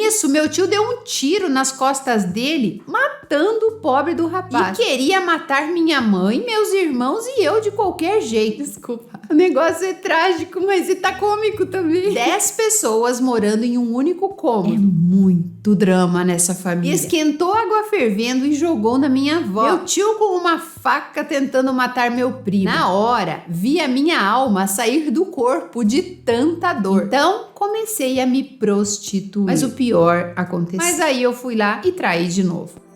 Nisso, meu tio deu um tiro nas costas dele, matando o pobre do rapaz. E queria matar minha mãe, meus irmãos e eu de qualquer jeito. Desculpa. O negócio é trágico, mas tá cômico também. 10 pessoas morando em um único cômodo. É muito drama nessa família. Esquentou água fervendo e jogou na minha avó. Meu tio com uma faca tentando matar meu primo. Na hora, vi a minha alma sair do corpo de tanta dor. Então, comecei a me prostituir. Mas o pior aconteceu. Mas aí eu fui lá e traí de novo.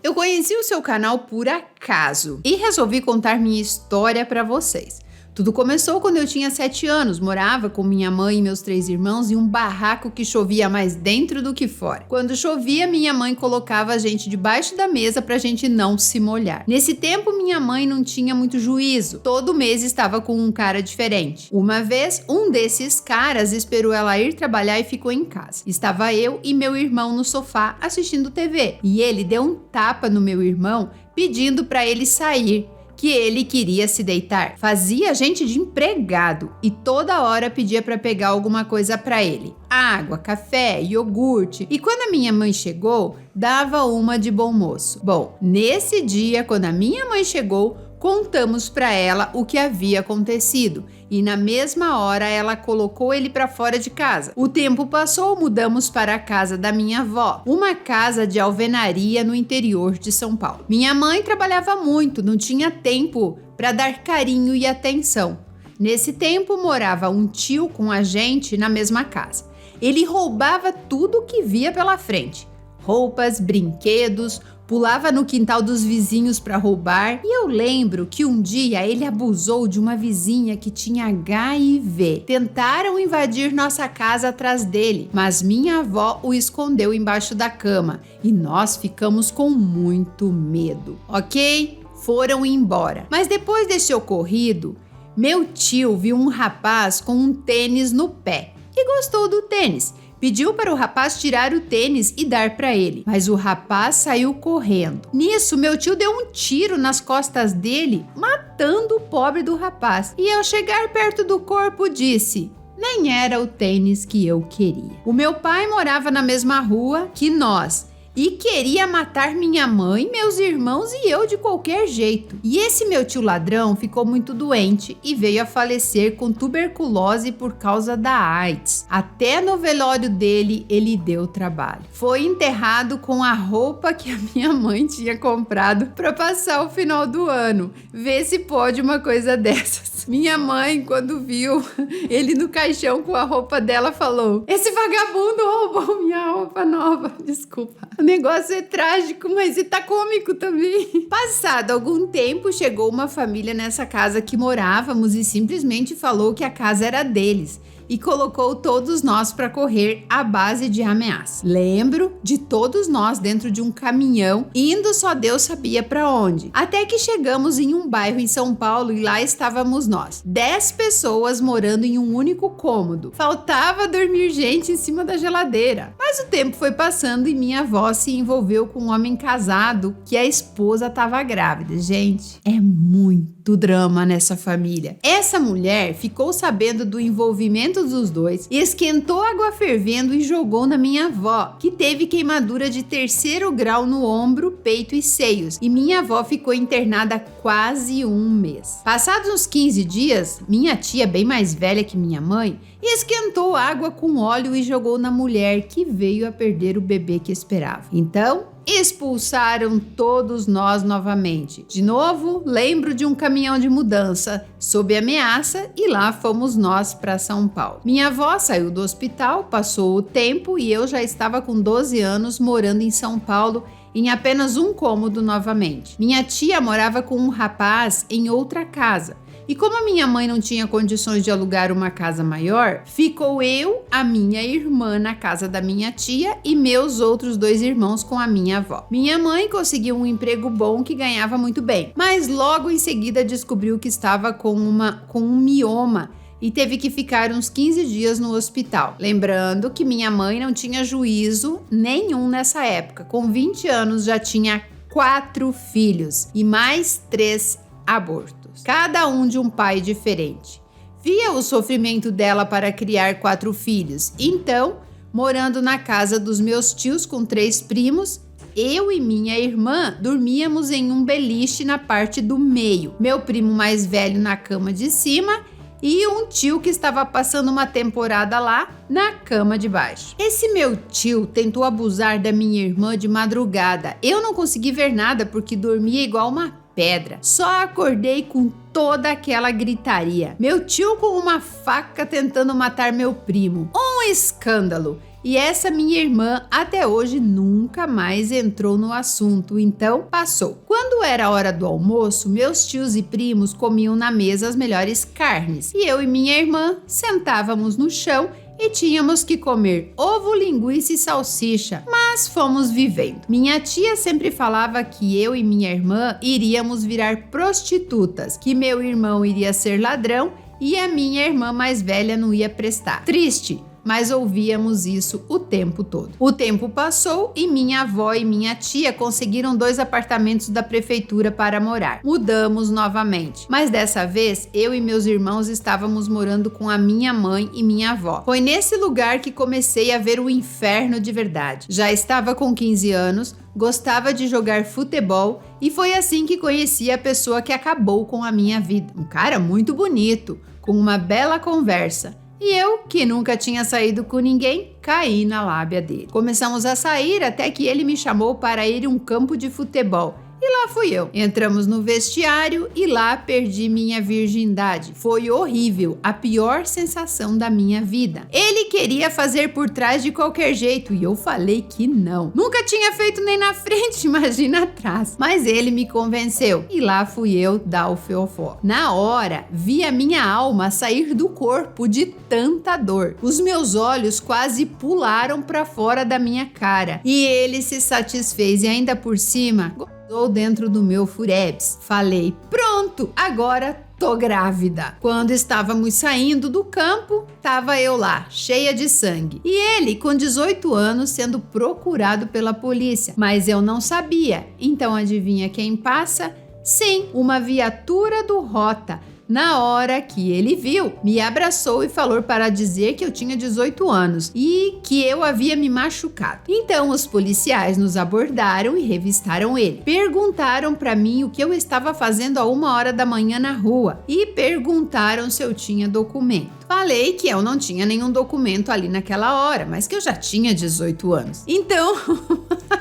Eu conheci o seu canal por acaso e resolvi contar minha história para vocês. Tudo começou quando eu tinha 7 anos, morava com minha mãe e meus 3 irmãos em um barraco que chovia mais dentro do que fora. Quando chovia, minha mãe colocava a gente debaixo da mesa pra gente não se molhar. Nesse tempo, minha mãe não tinha muito juízo. Todo mês estava com um cara diferente. Uma vez, um desses caras esperou ela ir trabalhar e ficou em casa. Estava eu e meu irmão no sofá assistindo TV. E ele deu um tapa no meu irmão, pedindo pra ele sair, que ele queria se deitar. Fazia a gente de empregado e toda hora pedia para pegar alguma coisa para ele. Água, café, iogurte. E quando a minha mãe chegou, dava uma de bom moço. Bom, nesse dia, quando a minha mãe chegou, contamos para ela o que havia acontecido e na mesma hora ela colocou ele para fora de casa. O tempo passou, mudamos para a casa da minha avó, uma casa de alvenaria no interior de São Paulo. Minha mãe trabalhava muito, não tinha tempo para dar carinho e atenção. Nesse tempo morava um tio com a gente na mesma casa. Ele roubava tudo que via pela frente: roupas, brinquedos, pulava no quintal dos vizinhos para roubar. E eu lembro que um dia ele abusou de uma vizinha que tinha HIV. Tentaram invadir nossa casa atrás dele, mas minha avó o escondeu embaixo da cama e nós ficamos com muito medo. Ok? Foram embora. Mas depois desse ocorrido, meu tio viu um rapaz com um tênis no pé e gostou do tênis. Pediu para o rapaz tirar o tênis e dar para ele, mas o rapaz saiu correndo. Nisso, meu tio deu um tiro nas costas dele, matando o pobre do rapaz. E ao chegar perto do corpo, disse: nem era o tênis que eu queria. O meu pai morava na mesma rua que nós e queria matar minha mãe, meus irmãos e eu de qualquer jeito. E esse meu tio ladrão ficou muito doente e veio a falecer com tuberculose por causa da AIDS. Até no velório dele, ele deu trabalho. Foi enterrado com a roupa que a minha mãe tinha comprado para passar o final do ano. Vê se pode uma coisa dessas. Minha mãe, quando viu ele no caixão com a roupa dela, falou: esse vagabundo roubou minha roupa nova. Desculpa. O negócio é trágico, mas tá cômico também. Passado algum tempo, chegou uma família nessa casa que morávamos e simplesmente falou que a casa era deles e colocou todos nós para correr à base de ameaça. Lembro de todos nós dentro de um caminhão, indo só Deus sabia para onde. Até que chegamos em um bairro em São Paulo e lá estávamos nós. 10 pessoas morando em um único cômodo. Faltava dormir gente em cima da geladeira. Mas o tempo foi passando e minha avó se envolveu com um homem casado que a esposa estava grávida. Gente, é muito drama nessa família. Essa mulher ficou sabendo do envolvimento dos dois, esquentou água fervendo e jogou na minha avó, que teve queimadura de 3º grau no ombro, peito e seios, e minha avó ficou internada quase um mês. Passados uns 15 dias, minha tia, bem mais velha que minha mãe, esquentou água com óleo e jogou na mulher, que veio a perder o bebê que esperava. Então, expulsaram todos nós novamente. De novo, lembro de um caminhão de mudança sob ameaça e lá fomos nós para São Paulo. Minha avó saiu do hospital, passou o tempo e eu já estava com 12 anos morando em São Paulo em apenas um cômodo novamente. Minha tia morava com um rapaz em outra casa. E como a minha mãe não tinha condições de alugar uma casa maior, ficou eu, a minha irmã na casa da minha tia e meus outros 2 irmãos com a minha avó. Minha mãe conseguiu um emprego bom que ganhava muito bem, mas logo em seguida descobriu que estava com um mioma e teve que ficar uns 15 dias no hospital. Lembrando que minha mãe não tinha juízo nenhum nessa época. Com 20 anos já tinha 4 filhos e mais 3 abortos, cada um de um pai diferente. Via o sofrimento dela para criar 4 filhos. Então, morando na casa dos meus tios com 3 primos, eu e minha irmã dormíamos em um beliche na parte do meio. Meu primo mais velho na cama de cima e um tio que estava passando uma temporada lá na cama de baixo. Esse meu tio tentou abusar da minha irmã de madrugada. Eu não consegui ver nada porque dormia igual uma pedra. Só acordei com toda aquela gritaria. Meu tio com uma faca tentando matar meu primo. Um escândalo. E essa minha irmã até hoje nunca mais entrou no assunto, então passou. Quando era a hora do almoço, meus tios e primos comiam na mesa as melhores carnes. E eu e minha irmã sentávamos no chão e tínhamos que comer ovo, linguiça e salsicha, mas fomos vivendo. Minha tia sempre falava que eu e minha irmã iríamos virar prostitutas, que meu irmão iria ser ladrão e a minha irmã mais velha não ia prestar. Triste, mas ouvíamos isso o tempo todo. O tempo passou e minha avó e minha tia conseguiram 2 apartamentos da prefeitura para morar. Mudamos novamente, mas dessa vez eu e meus irmãos estávamos morando com a minha mãe e minha avó. Foi nesse lugar que comecei a ver o inferno de verdade. Já estava com 15 anos, gostava de jogar futebol e foi assim que conheci a pessoa que acabou com a minha vida. Um cara muito bonito, com uma bela conversa. E eu, que nunca tinha saído com ninguém, caí na lábia dele. Começamos a sair até que ele me chamou para ir a um campo de futebol. E lá fui eu. Entramos no vestiário e lá perdi minha virgindade. Foi horrível, a pior sensação da minha vida. Ele queria fazer por trás de qualquer jeito e eu falei que não. Nunca tinha feito nem na frente, imagina atrás. Mas ele me convenceu e lá fui eu dar o fiofó. Na hora, vi a minha alma sair do corpo de tanta dor. Os meus olhos quase pularam para fora da minha cara e ele se satisfez e ainda por cima gozou dentro do meu furebs. Falei, pronto, agora tô grávida. Quando estávamos saindo do campo, tava eu lá, cheia de sangue. E ele, com 18 anos, sendo procurado pela polícia. Mas eu não sabia. Então adivinha quem passa? Sim, uma viatura do Rota. Na hora que ele viu, me abraçou e falou para dizer que eu tinha 18 anos e que eu havia me machucado. Então os policiais nos abordaram e revistaram ele. Perguntaram para mim o que eu estava fazendo a 1h da manhã na rua e perguntaram se eu tinha documento. Falei que eu não tinha nenhum documento ali naquela hora, mas que eu já tinha 18 anos. Então,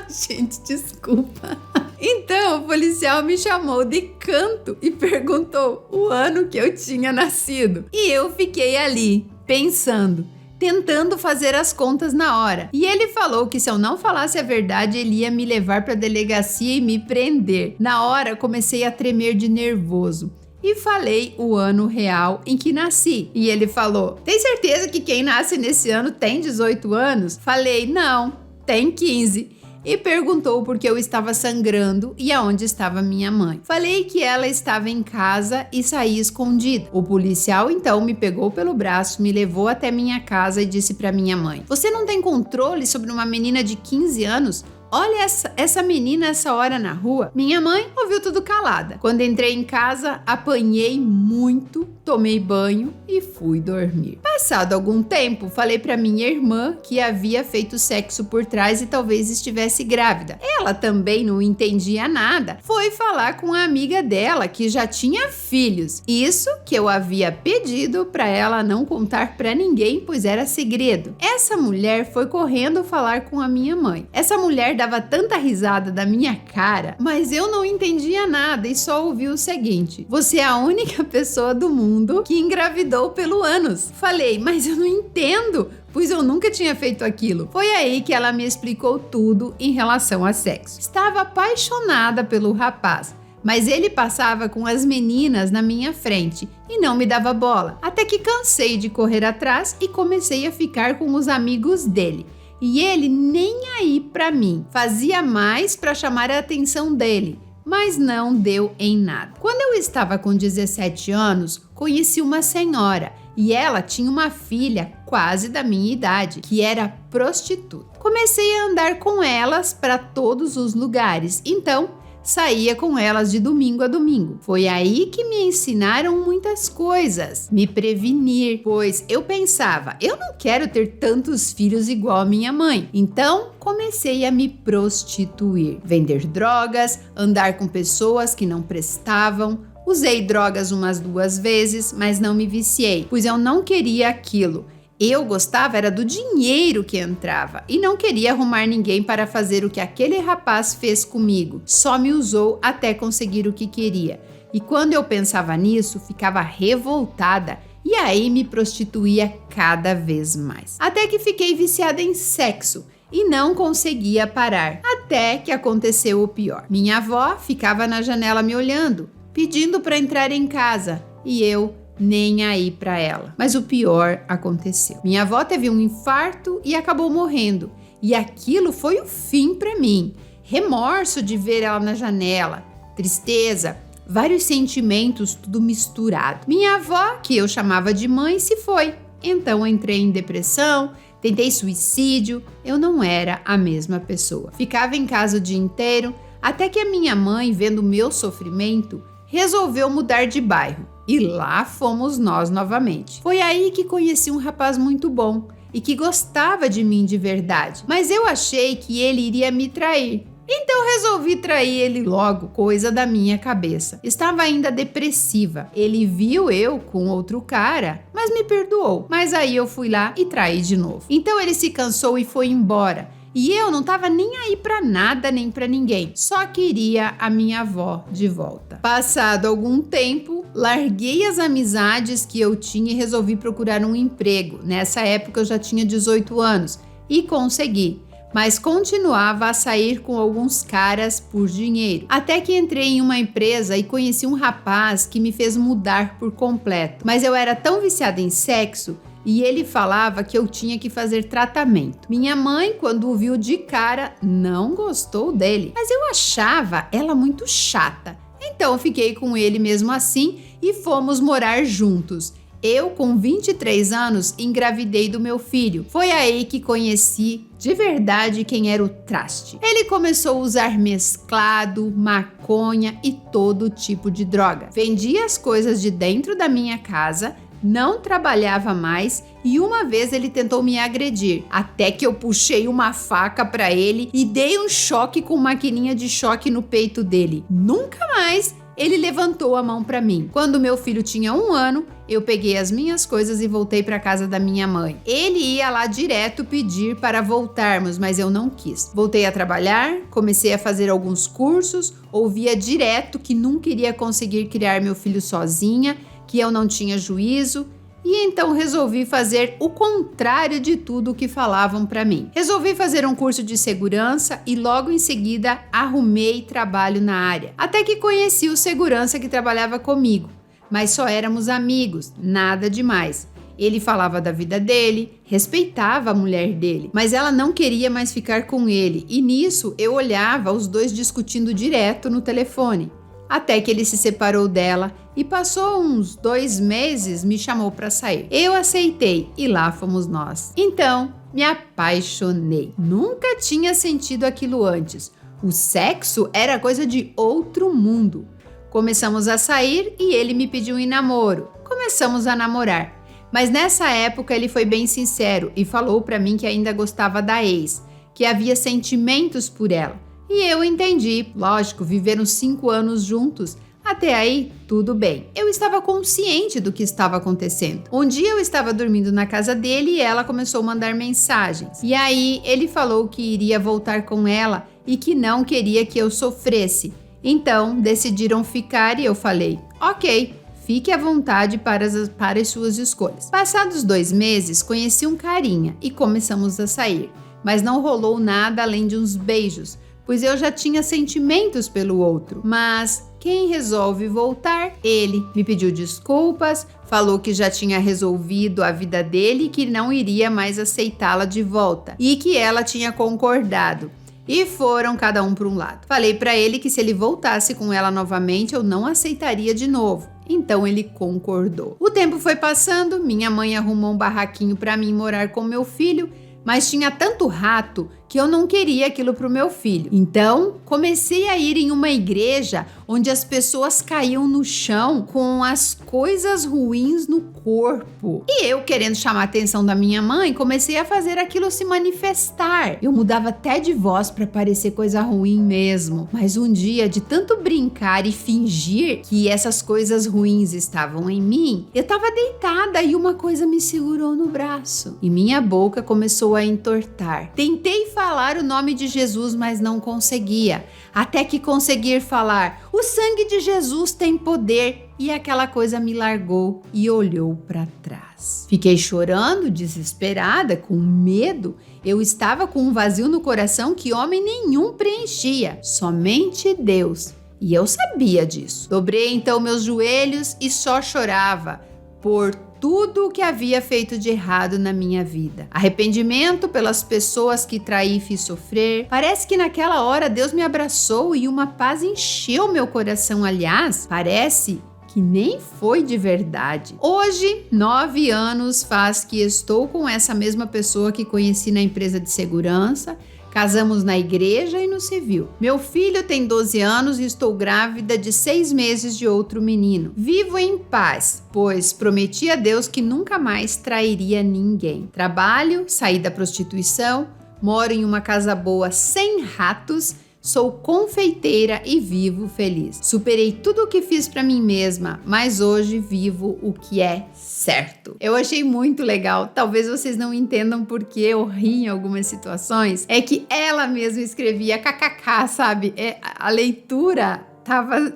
gente, desculpa. Então, o policial me chamou de canto e perguntou o ano que eu tinha nascido. E eu fiquei ali, pensando, tentando fazer as contas na hora. E ele falou que se eu não falasse a verdade, ele ia me levar para a delegacia e me prender. Na hora, comecei a tremer de nervoso. E falei o ano real em que nasci. E ele falou, tem certeza que quem nasce nesse ano tem 18 anos? Falei, não, tem 15. E perguntou por que eu estava sangrando e aonde estava minha mãe. Falei que ela estava em casa e saí escondida. O policial então me pegou pelo braço, me levou até minha casa e disse para minha mãe, você não tem controle sobre uma menina de 15 anos? Olha essa menina essa hora na rua. Minha mãe ouviu tudo calada. Quando entrei em casa, apanhei muito, tomei banho e fui dormir. Passado algum tempo, falei para minha irmã que havia feito sexo por trás e talvez estivesse grávida. Ela também não entendia nada. Foi falar com a amiga dela que já tinha filhos. Isso que eu havia pedido para ela não contar para ninguém, pois era segredo. Essa mulher foi correndo falar com a minha mãe. Essa mulher dava tanta risada da minha cara, mas eu não entendia nada e só ouvi o seguinte: você é a única pessoa do mundo que engravidou pelo ânus. Falei, mas eu não entendo, pois eu nunca tinha feito aquilo. Foi aí que ela me explicou tudo em relação a sexo. Estava apaixonada pelo rapaz, mas ele passava com as meninas na minha frente e não me dava bola. Até que cansei de correr atrás e comecei a ficar com os amigos dele. E ele nem aí pra mim, fazia mais pra chamar a atenção dele, mas não deu em nada. Quando eu estava com 17 anos, conheci uma senhora e ela tinha uma filha quase da minha idade, que era prostituta. Comecei a andar com elas para todos os lugares, então saía com elas de domingo a domingo. Foi aí que me ensinaram muitas coisas. Me prevenir, pois eu pensava, eu não quero ter tantos filhos igual a minha mãe. Então, comecei a me prostituir, vender drogas, andar com pessoas que não prestavam. Usei drogas umas 2 vezes, mas não me viciei, pois eu não queria aquilo. Eu gostava era do dinheiro que entrava e não queria arrumar ninguém para fazer o que aquele rapaz fez comigo. Só me usou até conseguir o que queria. E quando eu pensava nisso, ficava revoltada e aí me prostituía cada vez mais. Até que fiquei viciada em sexo e não conseguia parar. Até que aconteceu o pior. Minha avó ficava na janela me olhando, pedindo para entrar em casa e eu nem aí para ela. Mas o pior aconteceu. Minha avó teve um infarto e acabou morrendo. E aquilo foi o fim para mim. Remorso de ver ela na janela, tristeza, vários sentimentos, tudo misturado. Minha avó, que eu chamava de mãe, se foi. Então entrei em depressão, tentei suicídio. Eu não era a mesma pessoa. Ficava em casa o dia inteiro, até que a minha mãe, vendo o meu sofrimento, resolveu mudar de bairro. E lá fomos nós novamente. Foi aí que conheci um rapaz muito bom e que gostava de mim de verdade. Mas eu achei que ele iria me trair. Então resolvi trair ele logo, coisa da minha cabeça. Estava ainda depressiva. Ele viu eu com outro cara, mas me perdoou. Mas aí eu fui lá e traí de novo. Então ele se cansou e foi embora. E eu não tava nem aí pra nada nem pra ninguém. Só queria a minha avó de volta. Passado algum tempo, larguei as amizades que eu tinha e resolvi procurar um emprego. Nessa época eu já tinha 18 anos e consegui. Mas continuava a sair com alguns caras por dinheiro. Até que entrei em uma empresa e conheci um rapaz que me fez mudar por completo. Mas eu era tão viciada em sexo e ele falava que eu tinha que fazer tratamento. Minha mãe, quando o viu de cara, não gostou dele. Mas eu achava ela muito chata. Então fiquei com ele mesmo assim e fomos morar juntos. Eu, com 23 anos, engravidei do meu filho. Foi aí que conheci de verdade quem era o traste. Ele começou a usar mesclado, maconha e todo tipo de droga. Vendia as coisas de dentro da minha casa, não trabalhava mais e uma vez ele tentou me agredir, até que eu puxei uma faca para ele e dei um choque com maquininha de choque no peito dele. Nunca mais ele levantou a mão para mim. Quando meu filho tinha 1 ano, eu peguei as minhas coisas e voltei para casa da minha mãe. Ele ia lá direto pedir para voltarmos, mas eu não quis. Voltei a trabalhar, comecei a fazer alguns cursos, ouvia direto que nunca iria conseguir criar meu filho sozinha, que eu não tinha juízo. E então resolvi fazer o contrário de tudo o que falavam para mim. Resolvi fazer um curso de segurança e logo em seguida arrumei trabalho na área. Até que conheci o segurança que trabalhava comigo, mas só éramos amigos, nada demais. Ele falava da vida dele, respeitava a mulher dele, mas ela não queria mais ficar com ele. E nisso eu olhava os dois discutindo direto no telefone. Até que ele se separou dela e passou uns 2 meses, me chamou para sair. Eu aceitei e lá fomos nós. Então, me apaixonei. Nunca tinha sentido aquilo antes. O sexo era coisa de outro mundo. Começamos a sair e ele me pediu em namoro. Começamos a namorar. Mas nessa época ele foi bem sincero e falou para mim que ainda gostava da ex, que havia sentimentos por ela. E eu entendi, lógico, viveram 5 anos juntos. Até aí, tudo bem. Eu estava consciente do que estava acontecendo. Um dia eu estava dormindo na casa dele e ela começou a mandar mensagens. E aí ele falou que iria voltar com ela e que não queria que eu sofresse. Então decidiram ficar e eu falei, ok, fique à vontade para as suas escolhas. Passados 2 meses, conheci um carinha e começamos a sair. Mas não rolou nada além de uns beijos, pois eu já tinha sentimentos pelo outro. Mas quem resolve voltar? Ele me pediu desculpas, falou que já tinha resolvido a vida dele e que não iria mais aceitá-la de volta e que ela tinha concordado. E foram cada um para um lado. Falei para ele que se ele voltasse com ela novamente, eu não aceitaria de novo. Então ele concordou. O tempo foi passando, minha mãe arrumou um barraquinho para mim morar com meu filho, mas tinha tanto rato que eu não queria aquilo para o meu filho. Então, comecei a ir em uma igreja onde as pessoas caíam no chão com as coisas ruins no corpo. E eu, querendo chamar a atenção da minha mãe, comecei a fazer aquilo se manifestar. Eu mudava até de voz para parecer coisa ruim mesmo. Mas um dia, de tanto brincar e fingir que essas coisas ruins estavam em mim, eu estava deitada e uma coisa me segurou no braço. E minha boca começou a entortar. Tentei falar o nome de Jesus, mas não conseguia. Até que conseguir falar: o sangue de Jesus tem poder. E aquela coisa me largou e olhou para trás. Fiquei chorando, desesperada, com medo. Eu estava com um vazio no coração que homem nenhum preenchia, somente Deus. E eu sabia disso. Dobrei então meus joelhos e só chorava por tudo o que havia feito de errado na minha vida. Arrependimento pelas pessoas que traí e fiz sofrer. Parece que naquela hora Deus me abraçou e uma paz encheu meu coração. Aliás, parece que nem foi de verdade. Hoje, 9 anos faz que estou com essa mesma pessoa que conheci na empresa de segurança. Casamos na igreja e no civil. Meu filho tem 12 anos e estou grávida de 6 meses de outro menino. Vivo em paz, pois prometi a Deus que nunca mais trairia ninguém. Trabalho, saí da prostituição, moro em uma casa boa sem ratos, sou confeiteira e vivo feliz. Superei tudo o que fiz para mim mesma, mas hoje vivo o que é certo. Eu achei muito legal, talvez vocês não entendam porque eu ri em algumas situações, é que ela mesma escrevia kkk, sabe? A leitura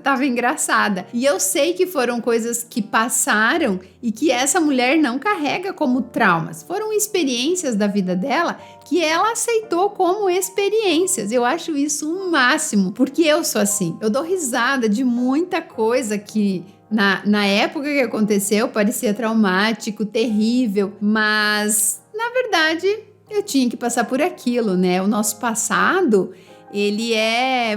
tava engraçada. E eu sei que foram coisas que passaram e que essa mulher não carrega como traumas. Foram experiências da vida dela que ela aceitou como experiências. Eu acho isso o máximo, porque eu sou assim. Eu dou risada de muita coisa que na época que aconteceu parecia traumático, terrível, mas na verdade eu tinha que passar por aquilo, né? O nosso passado, ele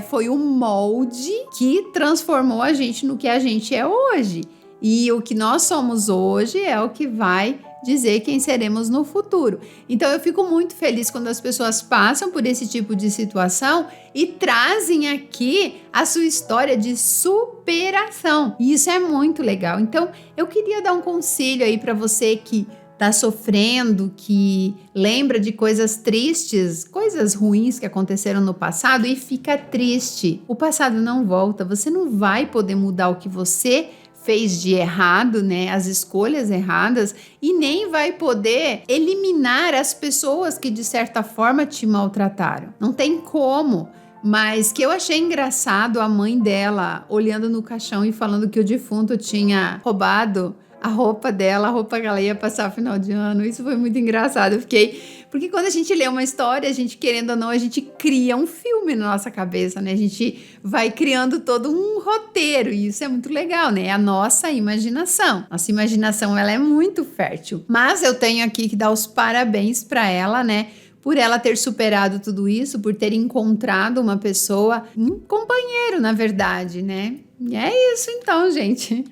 foi um molde que transformou a gente no que a gente é hoje. E o que nós somos hoje é o que vai dizer quem seremos no futuro. Então eu fico muito feliz quando as pessoas passam por esse tipo de situação e trazem aqui a sua história de superação. E isso é muito legal. Então eu queria dar um conselho aí para você que tá sofrendo, que lembra de coisas tristes, coisas ruins que aconteceram no passado e fica triste. O passado não volta, você não vai poder mudar o que você fez de errado, né? As escolhas erradas, e nem vai poder eliminar as pessoas que de certa forma te maltrataram. Não tem como. Mas que eu achei engraçado a mãe dela olhando no caixão e falando que o defunto tinha roubado a roupa dela, a roupa que ela ia passar o final de ano. Isso foi muito engraçado. Eu fiquei... Porque quando a gente lê uma história, a gente, querendo ou não, a gente cria um filme na nossa cabeça, né? A gente vai criando todo um roteiro e isso é muito legal, né? É a nossa imaginação. Nossa imaginação, ela é muito fértil. Mas eu tenho aqui que dar os parabéns para ela, né? Por ela ter superado tudo isso, por ter encontrado uma pessoa, um companheiro, na verdade, né? E é isso então, gente.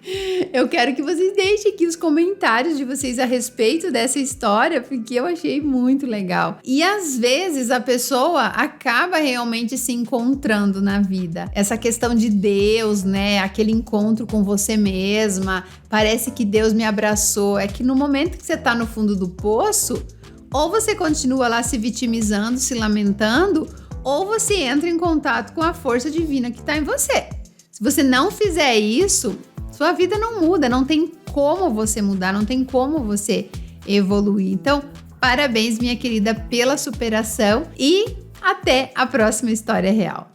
Eu quero que vocês deixem aqui os comentários de vocês a respeito dessa história, porque eu achei muito legal. E às vezes a pessoa acaba realmente se encontrando na vida. Essa questão de Deus, né? Aquele encontro com você mesma. Parece que Deus me abraçou. É que no momento que você tá no fundo do poço, ou você continua lá se vitimizando, se lamentando, ou você entra em contato com a força divina que está em você. Se você não fizer isso, sua vida não muda, não tem como você mudar, não tem como você evoluir. Então, parabéns, minha querida, pela superação e até a próxima história real.